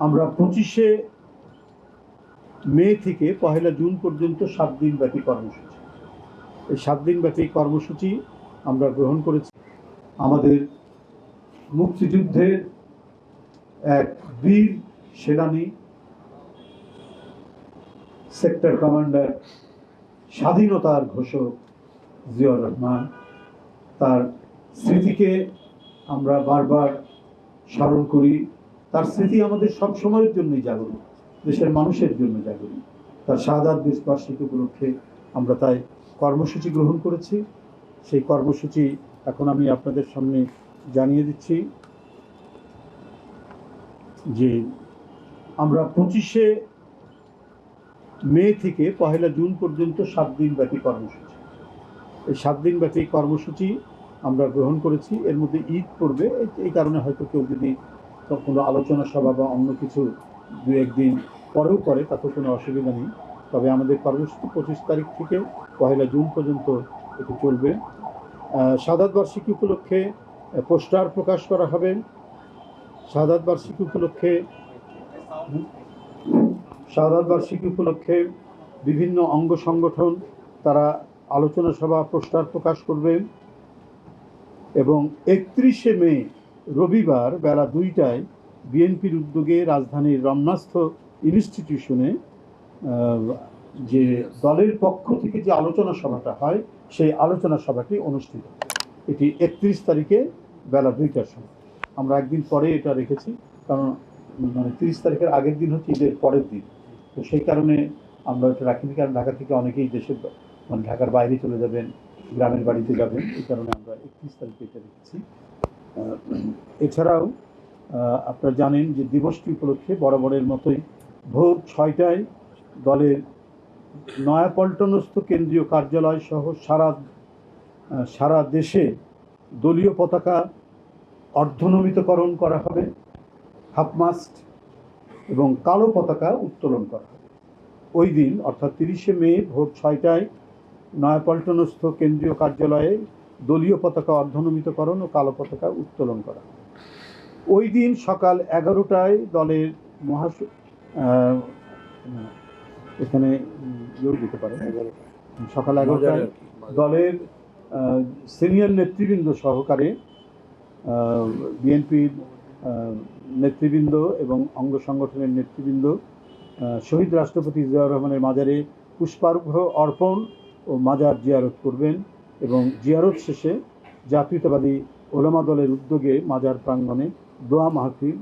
আমরা 25শে মে থেকে 1 জুন পর্যন্ত 7 দিন ব্যাপী কর্মসূচি, এই 7 দিন ব্যাপী কর্মসূচি আমরা গ্রহণ করেছি। আমাদের মুক্তিযুদ্ধের এক বীর সেনানী, সেক্টর কমান্ডার, স্বাধীনতার ঘোষক জিয়াউর রহমান, তার স্মৃতিকে আমরা বারবার স্মরণ করি। তার স্মৃতি আমাদের সব সময়ের জন্যই জাগরণ, দেশের মানুষের জন্য জাগরণ। তার শাহাদাত বার্ষিকী উপলক্ষে আমরা তাই কর্মসূচি গ্রহণ করেছি। সেই কর্মসূচি এখন আমি আপনাদের সামনে জানিয়ে দিচ্ছি যে আমরা 25শে মে থেকে 1 জুন পর্যন্ত 7 দিন ব্যাপী কর্মসূচি, এই 7 দিন ব্যাপী কর্মসূচি আমরা গ্রহণ করেছি। এর মধ্যে ঈদ পড়বে, এই কারণে হয়তো কেউ যদি কোনো আলোচনা সভা বা অন্য কিছু 2-1 দিন পরেও করে তাতে কোনো অসুবিধা নেই। তবে আমাদের কর্মসূচি 25 তারিখ থেকে 1 জুন পর্যন্ত এটি চলবে। শাহাদাত বার্ষিকী উপলক্ষে পোস্টার প্রকাশ করা হবে। শাহাদাত বার্ষিকী উপলক্ষে বিভিন্ন অঙ্গ সংগঠন তারা আলোচনা সভা, পোস্টার প্রকাশ করবে। এবং 31শে মে রবিবার বেলা 2টায় বিএনপির উদ্যোগে রাজধানীর রমনাস্থ ইনস্টিটিউশনে যে দলের পক্ষ থেকে যে আলোচনা সভাটা হয় সেই আলোচনা সভাটি অনুষ্ঠিত। এটি 31 তারিখে বেলা 2টার সময়। আমরা একদিন পরে এটা রেখেছি, কারণ 30 তারিখের আগের দিন হচ্ছে ঈদের পরের দিন, তো সেই কারণে আমরা এটা রাখিনি। কারণ ঢাকা থেকে অনেকেই দেশের ঢাকার বাইরে চলে যাবেন, গ্রামের বাড়িতে যাবেন, এই কারণে আমরা 31 তারিখে এটা রেখেছি। এছাড়াও আপনারা জানেন যে দিবসটি উপলক্ষে বরাবরের মতোই ভোর 6টায় দলের নয়াপল্টনস্থ কেন্দ্রীয় কার্যালয় সহ সারা দেশে দলীয় পতাকা অর্ধনমিতকরণ করা হবে, হাফমাস্ট এবং কালো পতাকা উত্তোলন করা হবে। ওই দিন অর্থাৎ 30শে মে ভোর 6টায় নয়াপল্টনস্থ কেন্দ্রীয় কার্যালয়ে দলীয় পতাকা অর্ধনমিতকরণ ও কালো পতাকা উত্তোলন করা হবে। ওই দিন সকাল 11টায় দলের এখানে জোর দিতে পারে, সকাল 11টায় দলের সিনিয়র নেতৃবৃন্দ সহকারে বিএনপির নেতৃবৃন্দ এবং অঙ্গ সংগঠনের নেতৃবৃন্দ শহীদ রাষ্ট্রপতি জিয়াউর রহমানের মাজারে পুষ্পার্ঘ্য অর্পণ ও মাজার জিয়ারত করবেন। এবং জিয়ারত শেষে জাতীয়তাবাদী ওলামা দলের উদ্যোগে মাজার প্রাঙ্গণে দোয়া মাহফিল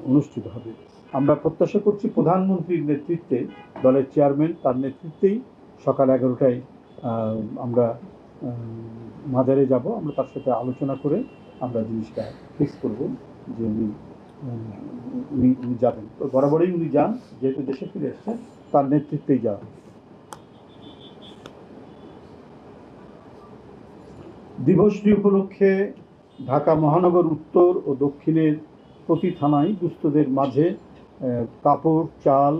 অনুষ্ঠিত হবে। আমরা প্রত্যাশা করছি প্রধানমন্ত্রীর নেতৃত্বে, দলের চেয়ারম্যান তার নেতৃত্বেই সকাল 11টায় আমরা মাজারে যাব। আমরা তার সাথে আলোচনা করে আমরা জিনিসটা ফিক্স করব যে উনি যাবেন। তো বরাবরই উনি যান, যেহেতু দেশে ফিরে এসছেন, তার নেতৃত্বেই যাওয়া। দিবসটি উপলক্ষে ঢাকা মহানগর উত্তর ও দক্ষিণের প্রতি থানায় দুস্থদের মাঝে কাপড়, চাল,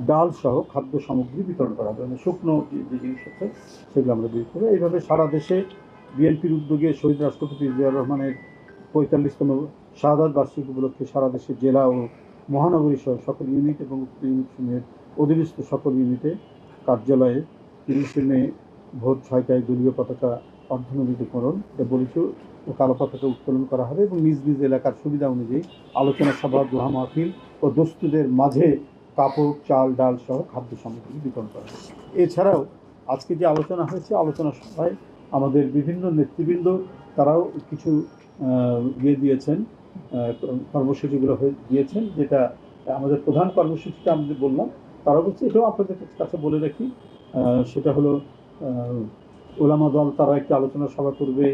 ডাল সহ খাদ্য সামগ্রী বিতরণ করা হবে। মানে শুকনো যে জিনিস আছে সেগুলো আমরা বিক্রি করবো। এইভাবে সারা দেশে বিএনপির উদ্যোগে শহীদ রাষ্ট্রপতি জিয়াউর রহমানের 45তম শাহাদাত বার্ষিকী উপলক্ষে সারা দেশে জেলা ও মহানগরী সহ সকল ইউনিট এবং ইউনিটসমূহের অধীনস্থ সকল ইউনিটে কার্যালয়ে 30শে মে ভোর 6টায় দলীয় পতাকা অর্ধনমিতকরণ বলেছে ও কালো পতাকা উত্তোলন করা হবে। এবং নিজ নিজ এলাকার সুবিধা অনুযায়ী আলোচনা সভা, দোয়া মাহফিল ও দস্তুদের মাঝে কাপড়, চাল, ডাল সহ খাদ্য সামগ্রী বিতরণ করা হবে। এছাড়াও আজকে যে আলোচনা হয়েছে, আলোচনা সভায় আমাদের বিভিন্ন নেতৃবৃন্দ তারাও কিছু দিয়েছেন, কর্মসূচিগুলো দিয়েছেন। যেটা আমাদের প্রধান কর্মসূচিটা আমাদের বললাম, তারা বলছে এটাও আপনাদের কাছে বলে রাখি, সেটা হলো ওলামা দল তারা একটি আলোচনা সভা করবে,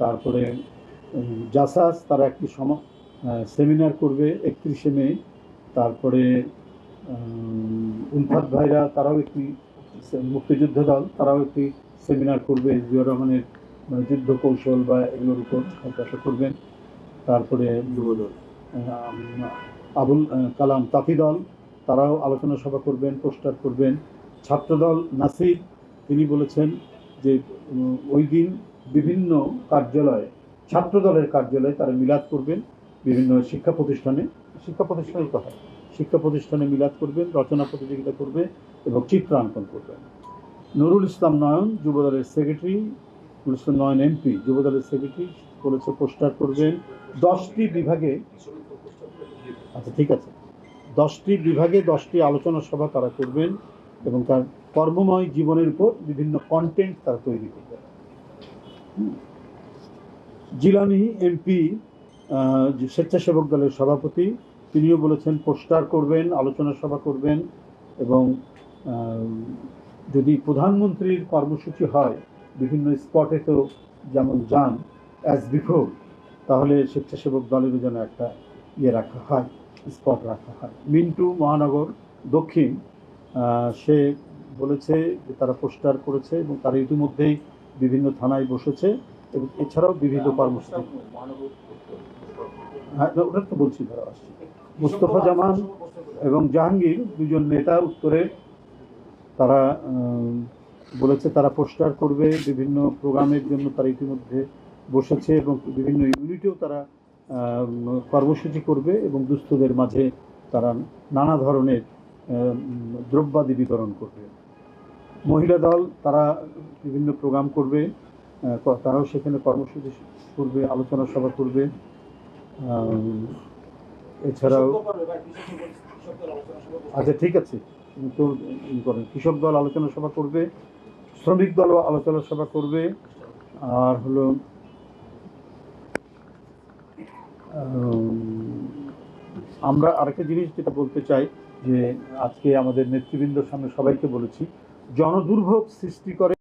তারপরে জাসাস তারা একটি সেমিনার করবে 31শে মে, তারপরে উলফাত ভাইরা তারাও একটি, মুক্তিযুদ্ধ দল তারাও একটি সেমিনার করবে জিয়াউর রহমানের যুদ্ধ কৌশল বা এগুলোর উপর আলোচনা করবেন। তারপরে আবুল কালাম তাফি দল তারাও আলোচনা সভা করবেন, পোস্টার করবেন। ছাত্রদল নাসির তিনি বলেছেন যে ওই দিন বিভিন্ন কার্যালয়ে, ছাত্রদলের কার্যালয়ে তারা মিলাদ করবেন বিভিন্ন শিক্ষা প্রতিষ্ঠানে তো হয়, শিক্ষা প্রতিষ্ঠানে মিলাদ করবেন, রচনা প্রতিযোগিতা করবে এবং চিত্রাঙ্কন করবেন। নুরুল ইসলাম নয়ন যুবদলের সেক্রেটারি, নুরুল ইসলাম নয়ন এমপি যুবদলের সেক্রেটারি বলেছে পোস্টার করবেন 10টি বিভাগে। আচ্ছা ঠিক আছে, 10টি বিভাগে 10টি আলোচনা সভা তারা করবেন এবং তার কর্মময় জীবনের উপর বিভিন্ন কন্টেন্ট তারা তৈরি করবেন। জিলানি এমপি স্বেচ্ছাসেবক দলের সভাপতি, তিনিও বলেছেন পোস্টার করবেন, আলোচনা সভা করবেন এবং যদি প্রধানমন্ত্রীর কর্মসূচি হয় বিভিন্ন স্পটে তো যেমন যান অ্যাজ বিফোর, তাহলে স্বেচ্ছাসেবক দলেরও যেন একটা রাখা হয়, স্পট রাখা হয়। মিন্টু মহানগর দক্ষিণ, সে বলেছে যে তারা পোস্টার করেছে এবং তারা ইতিমধ্যেই বিভিন্ন থানায় বসেছে এবং এছাড়াও বিভিন্ন কর্মসূচি। হ্যাঁ ওটা তো বলছি, তারা আসছে। মুস্তফা জামান এবং জাহাঙ্গীর দুজন নেতা উত্তরে, তারা বলেছে তারা পোস্টার করবে, বিভিন্ন প্রোগ্রামের জন্য তারা ইতিমধ্যে বসেছে এবং বিভিন্ন ইউনিটেও তারা কর্মসূচি করবে এবং দুস্থদের মাঝে তারা নানা ধরনের দ্রব্যাদি বিতরণ করবে। মহিলা দল তারা বিভিন্ন প্রোগ্রাম করবে, তারাও সেখানে কর্মসূচি করবে, আলোচনা সভা করবে। এছাড়াও আচ্ছা ঠিক আছে, তো করেন কৃষক দল আলোচনা সভা করবে, শ্রমিক দলও আলোচনা সভা করবে। আর হলো আমরা আরেকটা জিনিস যেটা বলতে চাই যে আজকে আমাদের নেতৃবৃন্দর সামনে সবাইকে বলেছি, জনদুর্ভোগ সৃষ্টি করে